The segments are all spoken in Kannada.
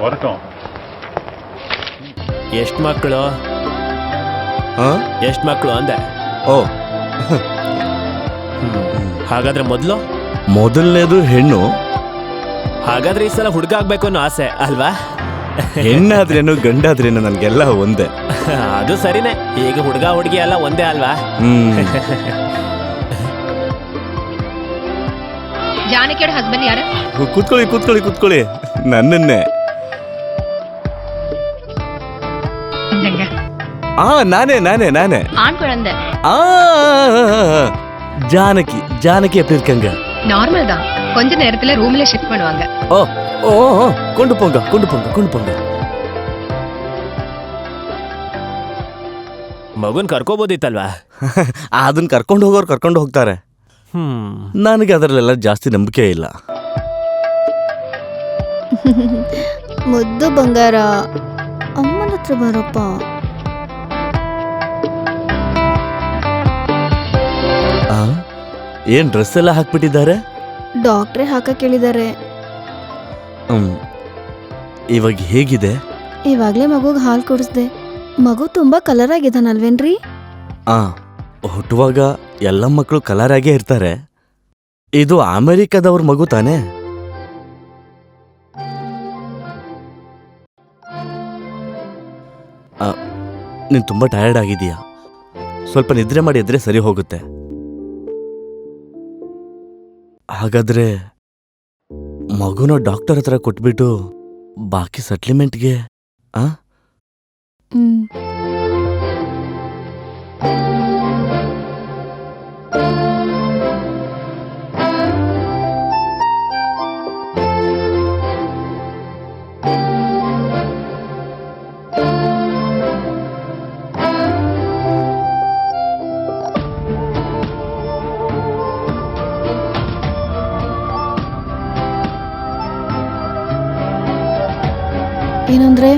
வரட்டும். ಎಷ್ಟು ಮಕ್ಕಳು ಅಂದೆ? ಓ, ಹಾಗಾದ್ರೆ ಮೊದಲನೇದು ಹೆಣ್ಣು. ಹಾಗಾದ್ರೆ ಈ ಸಲ ಹುಡುಗ ಆಗ್ಬೇಕು ಅನ್ನೋ ಆಸೆ ಅಲ್ವಾ? ಹೆಣ್ಣಾದ್ರೇನು ಗಂಡಾದ್ರೇನು ನನ್ಗೆಲ್ಲ ಒಂದೇ. ಅದು ಸರಿನೇ, ಈಗ ಹುಡುಗ ಹುಡುಗಿ ಎಲ್ಲ ಒಂದೇ ಅಲ್ವಾ? ಜಾನಕಿಯರ ಹಸ್ಬೆಂಡ್ ಯಾರು? ಕೂತ್ಕೊಳ್ಳಿ ನನ್ನನ್ನೇ. ನಾನೇ ஆண் குழந்தை. ஜானகி எப்படி இருக்காங்க? நார்மல் தான், கொஞ்ச நேரத்துல ரூம்ல ஷிஃப்ட் பண்ணுவாங்க. ஓ கொண்டு போங்க. ಮಗುನ್ ಕರ್ಕೋಬೋದಿತ್ತಲ್ವಾ? ಅದನ್ನ ಕರ್ಕೊಂಡು ಹೋಗ್ತಾರೆ. ನನಗೆ ಅದರಲ್ಲೆಲ್ಲ ಜಾಸ್ತಿ ನಂಬಿಕೆ ಇಲ್ಲ. ಮುದ್ದು ಬಂಗಾರ, ಅಮ್ಮನ ಹತ್ರ ಬರಪ್ಪ. ಏನ್ ಡ್ರೆಸ್ ಎಲ್ಲ ಹಾಕ್ಬಿಟ್ಟಿದ್ದಾರೆ? ಡಾಕ್ಟ್ರೇ ಹಾಕಕ್ ಹೇಳಿದ್ದಾರೆ. ಇವಾಗ ಹೇಗಿದೆ? ಇವಾಗ್ಲೇ ಮಗುಗ್ ಹಾಲು ಕುಡಿಸ್ದೆ. ಮಗು ತುಂಬಾ ಕಲರ್ ಆಗಿದಾನಲ್ವೇನ್ರಿ? ಹುಟ್ಟುವಾಗ ಎಲ್ಲ ಮಕ್ಕಳು ಕಲರ್ ಆಗೇ ಇರ್ತಾರೆ. ಇದು ಅಮೆರಿಕದವ್ರ ಮಗು ತಾನೇ? ನೀನ್ ತುಂಬಾ ಟಯರ್ಡ್ ಆಗಿದೀಯಾ? ಸ್ವಲ್ಪ ನಿದ್ರೆ ಮಾಡಿ ಎದ್ರೆ ಸರಿ ಹೋಗುತ್ತೆ. ಹಾಗಾದ್ರೆ ಮಗುನ ಡಾಕ್ಟರ್ ಹತ್ರ ಕೊಟ್ಬಿಟ್ಟು ಬಾಕಿ ಸೆಟ್ಲ್ಮೆಂಟ್ಗೆ ಏನಂದ್ರೆ?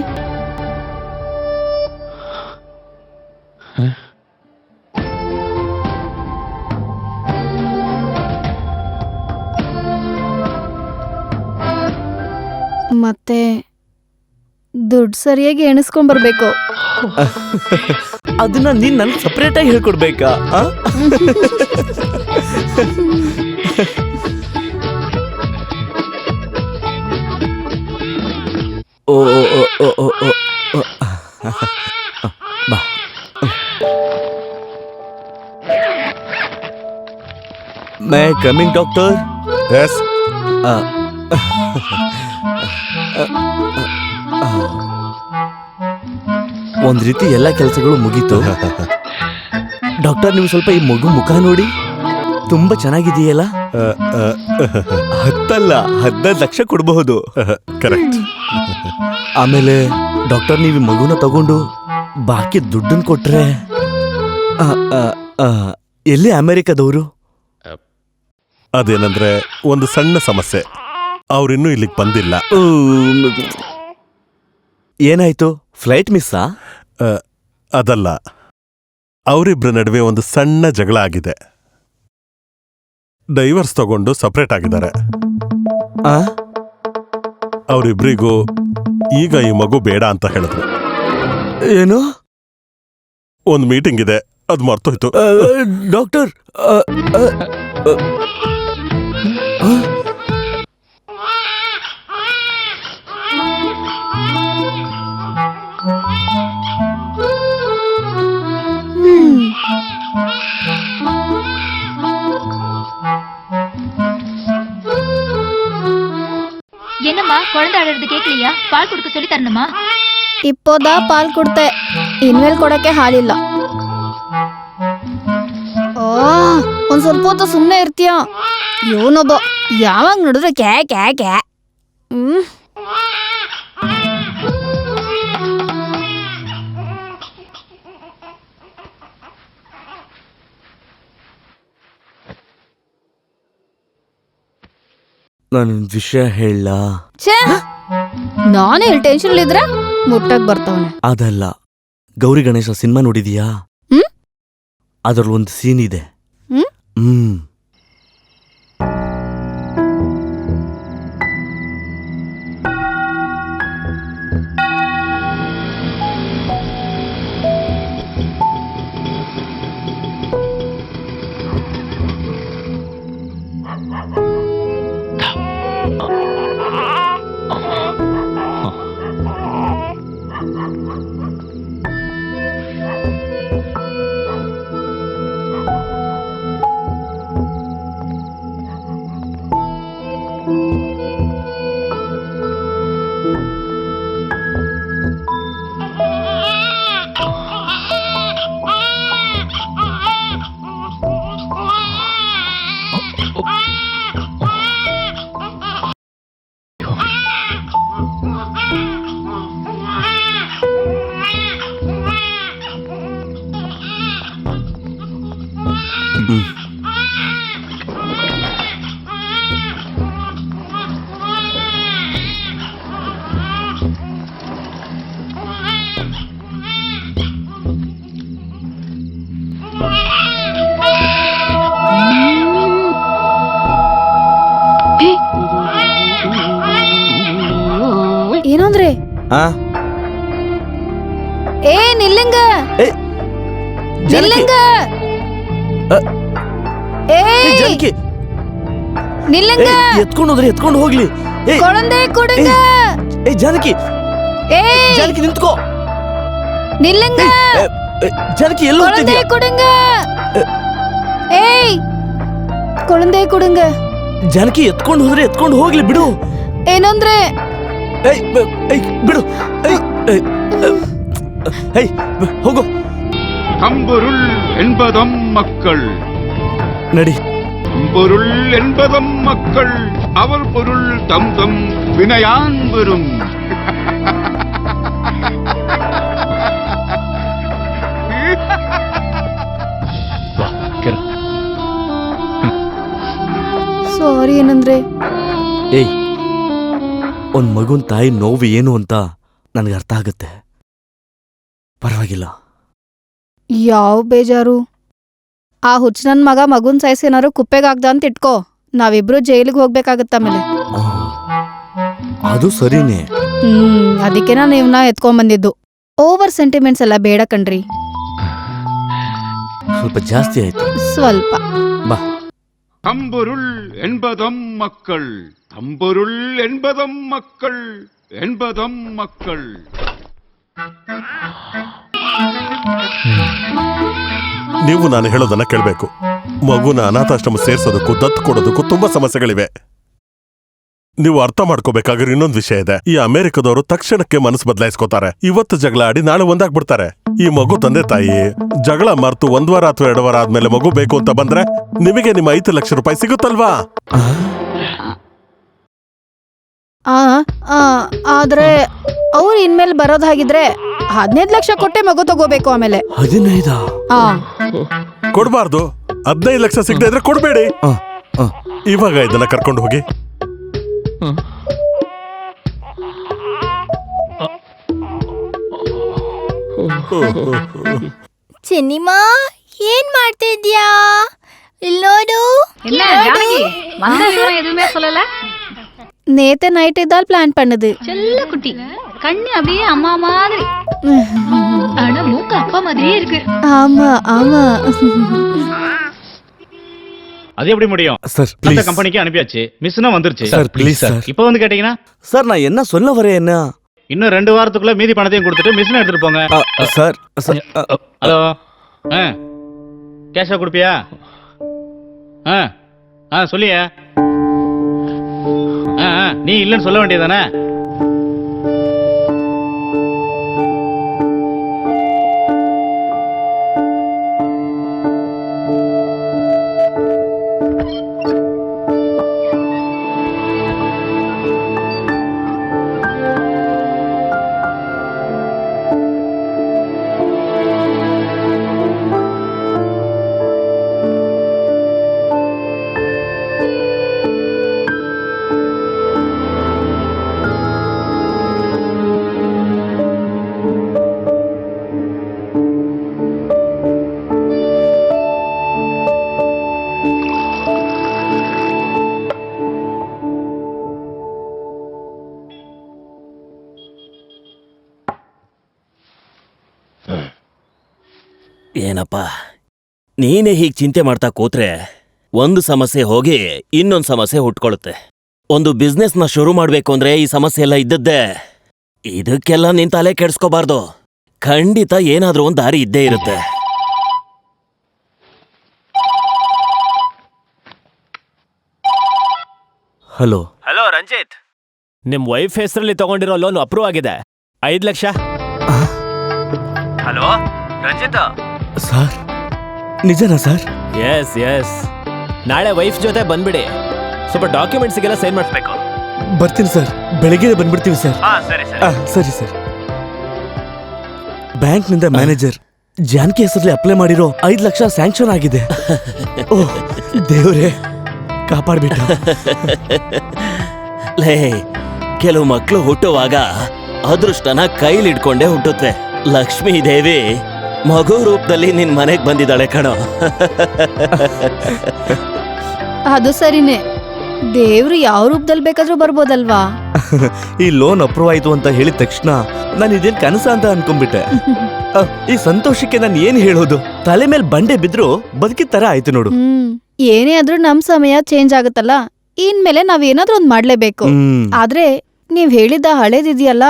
ಮತ್ತೆ ದುಡ್ಡು ಸರಿಯಾಗಿ ಎಣಿಸ್ಕೊಂಡ್ಬರ್ಬೇಕು. ಅದನ್ನ ನೀನ್ ನನ್ಗೆ ಸಪ್ರೇಟ್ ಆಗಿ ಹೇಳ್ಕೊಡ್ಬೇಕಾ? ಓ ಬಾ. ಮೈ ಕಮಿಂಗ್ ಡಾಕ್ಟರ್? ಎಸ್. ಒಂದ್ ರೀತಿ ಎಲ್ಲ ಕೆಲಸಗಳು ಮುಗೀತು. ಡಾಕ್ಟರ್, ನೀವು ಸ್ವಲ್ಪ ಈ ಮಗು ಮುಖ ನೋಡಿ, ತುಂಬಾ ಚೆನ್ನಾಗಿದೆಯಲ್ಲ. 15 ಲಕ್ಷ ಕೊಡಬಹುದು. ಕರೆಕ್ಟ್. ಆಮೇಲೆ ಡಾಕ್ಟರ್, ನೀವು ಮಗುನ ತಗೊಂಡು ಬಾಕಿ ದುಡ್ಡನ್ ಕೊಟ್ರೆ ಎಲ್ಲಿ ಅಮೆರಿಕದವರು? ಅದೇನಂದ್ರೆ ಒಂದು ಸಣ್ಣ ಸಮಸ್ಯೆ, ಅವ್ರಿನ್ನೂ ಇಲ್ಲಿಗೆ ಬಂದಿಲ್ಲ. ಏನಾಯ್ತು? ಫ್ಲೈಟ್ ಮಿಸ್ಸಾ? ಅದಲ್ಲ, ಅವರಿಬ್ಬರ ನಡುವೆ ಒಂದು ಸಣ್ಣ ಜಗಳ ಆಗಿದೆ. ಡೈವರ್ಸ್ ತಗೊಂಡು ಸಪ್ರೇಟ್ ಆಗಿದ್ದಾರೆ. ಅವರಿಬ್ರಿಗೂ ಈಗ ಈ ಮಗು ಬೇಡ ಅಂತ ಹೇಳಿದ್ರು. ಏನು? ಒಂದು ಮೀಟಿಂಗ್ ಇದೆ, ಅದು ಮರ್ತೋಯ್ತು. ಡಾಕ್ಟರ್, என்னம்மா குழந்தை அழறது கேட்கலையா? பால் கொடுக்க சொல்லி தரணுமா? ಇಪ್ಪೋದ ಪಾಲ್ ಕೊಡ್ತೆ, ಇನ್ಮೇಲ್ ಕೊಡಕ್ಕೆ ಹಾಲಿಲ್ಲ. ಒಂದ್ ಸ್ವಲ್ಪ ಹೊತ್ತು ಸುಮ್ನೆ ಇರ್ತೀಯ? ಇವನೊಬ್ಬ ಯಾವಾಗ ನೋಡಿದ್ರೆ ಕ್ಯಾ ಕ್ಯಾ ಕ್ಯಾ. ನಾನೊಂದು ವಿಷಯ ಹೇಳ. ನಾನೇ ಇಲ್ಲಿ ಟೆನ್ಷನ್ ಇದ್ರೆ ಮುಟ್ಟಕ್ ಬರ್ತಾವನೆ. ಅದಲ್ಲ, ಗೌರಿ ಗಣೇಶ ಸಿನಿಮಾ ನೋಡಿದೀಯಾ? ಅದ್ರಲ್ಲಿ ಒಂದು ಸೀನ್ ಇದೆ. ಏನಂದ್ರೆ ಆ ಏ ನಿಲ್ಲಂಗ ಏ ಜಾನಕಿ ನಿಲ್ಲಂಗ ಏ ಏ, ಜಾನಕಿ ನಿಲ್ಲಂಗ ಎತ್ಕೊಂಡು ಹೋದ್ರೆ ಎತ್ಕೊಂಡು ಹೋಗ್ಲಿ. ಏ ಕೊಳಂದೆ ಕೊಡುಂಗ ಏ ಜಾನಕಿ ಏ ಜಾನಕಿ ನಿಂತ್ಕೋ. ನಿಲ್ಲಂಗ ಏ, ಏ, ಜಾನಕಿ ಎಲ್ಲ ಕೊಳಂದೆ ಹೋಗ್ತಿದ್ಯಾ? ಕೊಡುಂಗ ಏಯ್ ಕೊಳಂದೆ ಕೊಡುಂಗ ಜಾನಕಿ ಎತ್ಕೊಂಡು ಹೋದ್ರೆ ಎತ್ಕೊಂಡು ಹೋಗ್ಲಿ ಬಿಡು. ಏನಂದ್ರೆ ಏಯ್ ಏಯ್ ಬಿಡು. ಏಯ್ ಏಯ್, ಏಯ್ ಹೋಗು கம்பொருள் என்பதம் மக்கள் ನಡಿ. பொருள் என்பதம் மக்கள் அவர் பொருள் தம் தம் வினையான் பெறும் ಸಾರಿ ಏನಂದ್ರೆ ಏಯ್ ಒಂದ್ ಮಗುನ್ ತಾಯಿ ನೋವು ಏನು ಅಂತ ನನಗೆ ಅರ್ಥ ಆಗುತ್ತೆ. ಪರವಾಗಿಲ್ಲ. ಯಾವ ಬೇಜಾರು. ಆ ಹುಚ್ಚ ನನ್ ಮಗ ಮಗುನ್ ಸಾಯ್ಸಿ ಏನಾರು ಕುಪ್ಪೆಗಾಗ್ದ ಅಂತ ಇಟ್ಕೋ, ನಾವಿಬ್ರು ಜೈಲಿಗೆ ಹೋಗ್ಬೇಕಾಗತ್ತ ಆಮೇಲೆ. ಆ, ಅದು ಸರಿನೇ. ಅದಕ್ಕೆ ನಾನು ಇವ್ನ ಎತ್ಕೊಂಡ್ ಬಂದಿದ್ದು. ಓವರ್ ಸೆಂಟಿಮೆಂಟ್ಸ್ ಎಲ್ಲ ಬೇಡ ಕಣ್ರಿ. ಸ್ವಲ್ಪ ಜಾಸ್ತಿ ಆಯ್ತು. ಸ್ವಲ್ಪ. ಬಾ. கம்பொருள் என்பதம் மக்கள் தம்பொருள் என்பதம் மக்கள் என்பதம் மக்கள் ನೀವು ನಾನು ಹೇಳೋದನ್ನ ಕೇಳಬೇಕು. ಮಗುನ ಅನಾಥಾಶ್ರಮ ಸೇರ್ಸೋದಕ್ಕೂ ದತ್ತು ಕೊಡೋದಕ್ಕೂ ತುಂಬಾ ಸಮಸ್ಯೆಗಳಿವೆ. ನೀವು ಅರ್ಥ ಮಾಡ್ಕೋಬೇಕಾಗಿರೋ ಇನ್ನೊಂದು ವಿಷಯ ಇದೆ. ಈ ಅಮೆರಿಕದವರು ತಕ್ಷಣಕ್ಕೆ ಮನಸ್ಸು ಬದಲಾಯಿಸ್ಕೋತಾರೆ. ಇವತ್ತು ಜಗಳ ಆಡಿ ನಾಳೆ ಒಂದಾಗ್ಬಿಡ್ತಾರೆ. ಈ ಮಗು ತಂದೆ ತಾಯಿ ಜಗಳ ಮರ್ತು 1 ವಾರ ಅಥವಾ 2 ವಾರ ಆದ್ಮೇಲೆ ಮಗು ಬೇಕು ಅಂತ ಬಂದ್ರೆ ನಿಮಗೆ ನಿಮ್ಮ 5 ಲಕ್ಷ ರೂಪಾಯಿ ಸಿಗುತ್ತಲ್ವಾ? ಆದ್ರೆ ಅವ್ರು ಇನ್ಮೇಲೆ ಬರೋದಾಗಿದ್ರೆ 15 ಲಕ್ಷ ಕೊಟ್ಟೆ ಮಗು ತಗೋಬೇಕು ಆಮೇಲೆ. 15? ಆ ಕೊಡ್ಬಾರ್ದು. 15 ಲಕ್ಷ ಸಿಗದೆ ಇದ್ರೆ ಕೊಡ್ಬೇಡಿ. ಇವಾಗ ಇದನ್ನ ಕರ್ಕೊಂಡು ಹೋಗಿ. ಚೆನ್ನಿಮಾ ಏನ್ ಮಾಡ್ತಾ ಇದ್ಯಾ? ಇಲ್ಲೋಡು. என்ன ஜானகி வந்த விஷயம் எதுவுமே சொல்லல. நேத்து நைட் இதால் பிளான் பண்ணுது. செல்ல குட்டி கண்ணு அப்படியே அம்மா மாதிரி, ஆனா மூக்கு அப்பா மாதிரியே இருக்கு. ஆமா ஆமா. அது எப்படி முடியும்? சார் அந்த ப்ளீஸ். கம்பெனிக்கு அனுப்பியாச்சு, மிஸ்னா வந்துருச்சு. Sir please sir. இப்போ வந்து கேட்டீங்கன்னா சார் நான் என்ன சொல்ல வரேன் என்ன? இன்னும் 2 வாரத்துக்குள்ள மீதி பணத்தையும் கொடுத்துட்டு மிஸ்னா எடுத்துட்டு போங்க. சார் சார், ஹலோ, கேஷா கொடுப்பியா? சொல்லியா? நீ இல்லைன்னு சொல்ல வேண்டியதானே? ಏನಪ್ಪ ನೀನೇ ಹೀಗೆ ಚಿಂತೆ ಮಾಡ್ತಾ ಕೂತ್ರೆ ಒಂದು ಸಮಸ್ಯೆ ಹೋಗಿ ಇನ್ನೊಂದು ಸಮಸ್ಯೆ ಹುಟ್ಕೊಳ್ಳುತ್ತೆ. ಒಂದು ಬಿಸ್ನೆಸ್ನ ಶುರು ಮಾಡ್ಬೇಕು ಅಂದ್ರೆ ಈ ಸಮಸ್ಯೆ ಎಲ್ಲ ಇದ್ದದ್ದೇ. ಇದಕ್ಕೆಲ್ಲ ನಿನ್ ತಲೆ ಕೆಡ್ಸ್ಕೋಬಾರ್ದು. ಖಂಡಿತ ಏನಾದ್ರೂ ಒಂದು ದಾರಿ ಇದ್ದೇ ಇರುತ್ತೆ. ಹಲೋ ಹಲೋ ರಂಜಿತ್, ನಿಮ್ ವೈಫ್ ಹೆಸರಲ್ಲಿ ತಗೊಂಡಿರೋ ಲೋನ್ ಅಪ್ರೂವ್ ಆಗಿದೆ. 5 ಲಕ್ಷ. ಹಲೋ ರಂಜಿತ್. ಸರ್ ನಿಜನಾ ಸರ್? ಎಸ್ ಎಸ್, ನಾಳೆ ವೈಫ್ ಜೊತೆ ಬಂದ್ಬಿಡಿ. ಸ್ವಲ್ಪ ಡಾಕ್ಯುಮೆಂಟ್ಸ್ಗೆಲ್ಲ ಸೈನ್ ಮಾಡಿಸ್ಬೇಕು. ಬರ್ತೀನಿ ಸರ್, ಬೆಳಿಗ್ಗೆ ಬಂದ್ಬಿಡ್ತೀವಿ ಸರ್. ಸರಿ ಸರಿ ಸರ್. ಬ್ಯಾಂಕ್ನಿಂದ ಮ್ಯಾನೇಜರ್ ಜಾನಕಿ ಹೆಸರಲ್ಲಿ ಅಪ್ಲೈ ಮಾಡಿರೋ 5 ಲಕ್ಷ ಸ್ಯಾಂಕ್ಷನ್ ಆಗಿದೆ. ಓಹ್ ದೇವ್ರೆ, ಕಾಪಾಡ್ಬಿಟ್ಟ. ಲೇ, ಕೆಲವು ಮಕ್ಕಳು ಹುಟ್ಟುವಾಗ ಅದೃಷ್ಟನ ಕೈಲಿಡ್ಕೊಂಡೇ ಹುಟ್ಟುತ್ತೆ. ಲಕ್ಷ್ಮೀ ದೇವಿ ಮಗು ರೂಪದಲ್ಲಿ ನಿನ್ ಮನೆಗ್ ಬಂದಿದ್ದಾಳೆ ಕಣೋ. ಅದು ಸರಿನೇ, ದೇವ್ರು ಯಾವ ರೂಪದಲ್ಲಿ ಬೇಕಾದ್ರೂ ಬರ್ಬೋದಲ್ವಾ? ಈ ಲೋನ್ ಅಪ್ರೂವ್ ಆಯ್ತು ಅಂತ ಹೇಳಿದ ತಕ್ಷಣ ನಾನು ಇದೇನ್ ಕನಸ ಅಂತ ಅನ್ಕೊಂಡ್ಬಿಟ್ಟೆ. ಈ ಸಂತೋಷಕ್ಕೆ ನಾನು ಏನ್ ಹೇಳೋದು? ತಲೆ ಮೇಲೆ ಬಂಡೆ ಬಿದ್ರು ಬದುಕಿದ ತರ ಆಯ್ತು ನೋಡು. ಏನೇ ಆದ್ರೂ ನಮ್ ಸಮಯ ಚೇಂಜ್ ಆಗುತ್ತಲ್ಲ, ಇನ್ಮೇಲೆ ನಾವೇನಾದ್ರೂ ಒಂದ್ ಮಾಡ್ಲೇಬೇಕು. ಆದ್ರೆ ನೀವ್ ಹೇಳಿದ ಹಳೇದಿದೆಯಲ್ಲ,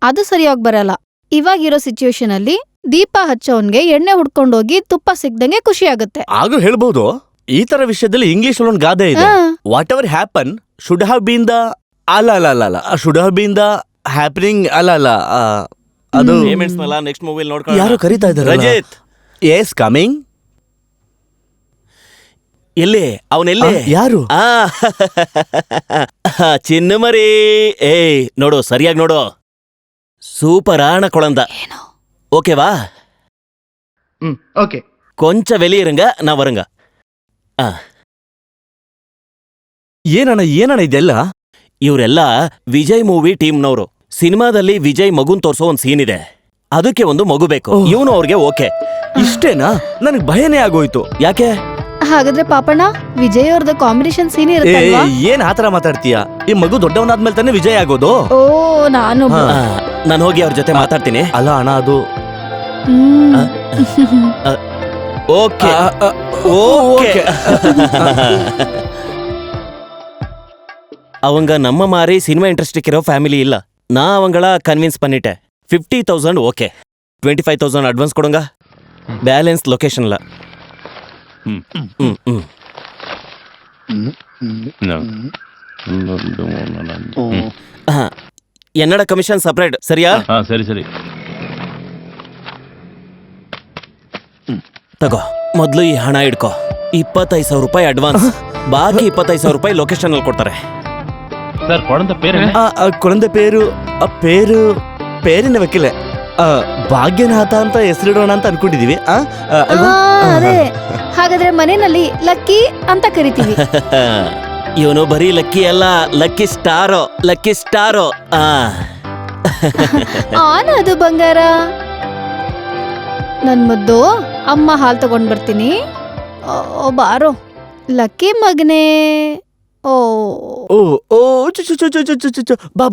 ಅದು ಸರಿಯಾಗಿ ಬರಲ್ಲ. ಇವಾಗಿರೋ ಸಿಚುವೇಶನ್ ಅಲ್ಲಿ ದೀಪ ಹಚ್ಚೋನ್ಗೆ ಎಣ್ಣೆ ಹುಡ್ಕೊಂಡೋಗಿ ತುಪ್ಪ ಸಿಕ್ದಂಗೆ ಖುಷಿ ಆಗುತ್ತೆ. ಆದ್ರೂ ಹೇಳ್ಬೋದು, ಈ ತರ ವಿಷಯದಲ್ಲಿ ಇಂಗ್ಲಿಷ್ ಅಲ್ಲಿ ಒಂದು ಗಾದೆ ಇದೆ. Whatever happen should have been the ಅಲ್ಲ should have been the happening ಅಲ್ಲ ಅದು ನೆಕ್ಸ್ಟ್ ಮೂವಿಲ್ ನೋಡ್ಕೊಂಡು ಯಾರು ಕರೀತಾ ಇದ್ದಾರೆ? Rajith, yes coming. ಎಲ್ಲಿ ಅವನೆಲ್ಲಿ? ಯಾರು? ಚಿನ್ನ ಮರಿ. ಏಯ್ ನೋಡು, ಸರಿಯಾಗಿ ನೋಡು. ಸೂಪರ್ ಆಣ ಕೊಳಂದ. ಓಕೆವಾ? ಓಕೆ. ಕೊಂಚ வெளியிருங்க, நான் வருங்க. ಏನಣ್ಣ ಇದೆಲ್ಲ? ಇವರೆಲ್ಲ ವಿಜಯ್ ಮೂವಿ ಟೀಮ್ನವರು. ಸಿನಿಮಾದಲ್ಲಿ ವಿಜಯ್ ಮಗುನ್ ತೋರ್ಸೋ ಒಂದ್ ಸೀನ್ ಇದೆ, ಅದಕ್ಕೆ ಒಂದು ಮಗು ಬೇಕು. ಇವನು ಅವ್ರಿಗೆ ಓಕೆ. ಇಷ್ಟೇನಾ? ನನಗ್ ಭಯನೇ ಆಗೋಯ್ತು. ಯಾಕೆ? ಹಾಗಾದ್ರೆ ಪಾಪಣ್ಣ, ವಿಜಯ್ ಅವ್ರದ್ದು ಕಾಂಬಿನೇಷನ್ ಸೀನ್ ಇರುತ್ತಲ್ವಾ? ಏನ್ ಆತರ ಮಾತಾಡ್ತೀಯ? ಈ ಮಗು ದೊಡ್ಡವನಾದ್ಮೇಲೆ ತಾನೇ ವಿಜಯ್ ಆಗೋದು. ಓ, ನಾನು ಹೋಗಿ ಅವ್ರ ಜೊತೆ ಮಾತಾಡ್ತೀನಿ. ಅಲ್ಲ ಅಣ್ಣ, ಅದು ಓಕೆ ಓಕೆ. அவங்க நம்ம மாதிரி சினிமா இன்ட்ரெஸ்ட் இருக்கிற ஃபேமிலி இல்ல. நான் அவங்கள கன்வின்ஸ் பண்ணிட்டேன். 50,000 ஓகே, 25,000 அட்வான்ஸ் கொடுங்க. பேலன்ஸ் லொகேஷன்ல. என்னோட கமிஷன் செப்பரேட், சரியா? ಸರಿ ಸರಿ. ತಗೋ, ಮೊದಲು ಈ ಹಣ ಇಡ್ಕೋ. 25,000 ರೂಪಾಯಿ ಅಡ್ವಾನ್ಸ್, ಬಾಕಿ 25,000 ರೂಪಾಯಿ ಲೊಕೇಶನ್ ಅಲ್ಲಿ ಕೊಡ್ತಾರೆ. ಸರ್, ಕೊಳಂದ ಪೇರು ಕೊಳಂದ ಪೇರಿನ ವಕೀಲೆ ಭಾಗ್ಯನಾಥ ಅಂತ ಹೆಸರಿಡೋಣ ಅಂತ ಅನ್ಕೊಂಡಿದೀವಿ. ಅದೇ, ಹಾಗಾದ್ರೆ ಮನೆಯಲ್ಲಿ ಲಕ್ಕಿ ಅಂತ ಕರಿತೀವಿ. ಇವನು ಬರೀ ಲಕ್ಕಿ ಅಲ್ಲ, ಲಕ್ಕಿ ಸ್ಟಾರೋ. ಅದು ಬಂಗಾರ. ನನ್ ಮುದ್ದು ಅಮ್ಮ ಹಾಲ್ ತಗೊಂಡ್ ಬರ್ತೀನಿ. ಬಾರೋ ಲಕ್ಕಿ ಮಗನೇ. ಓ ಓ ಓ ಬಾ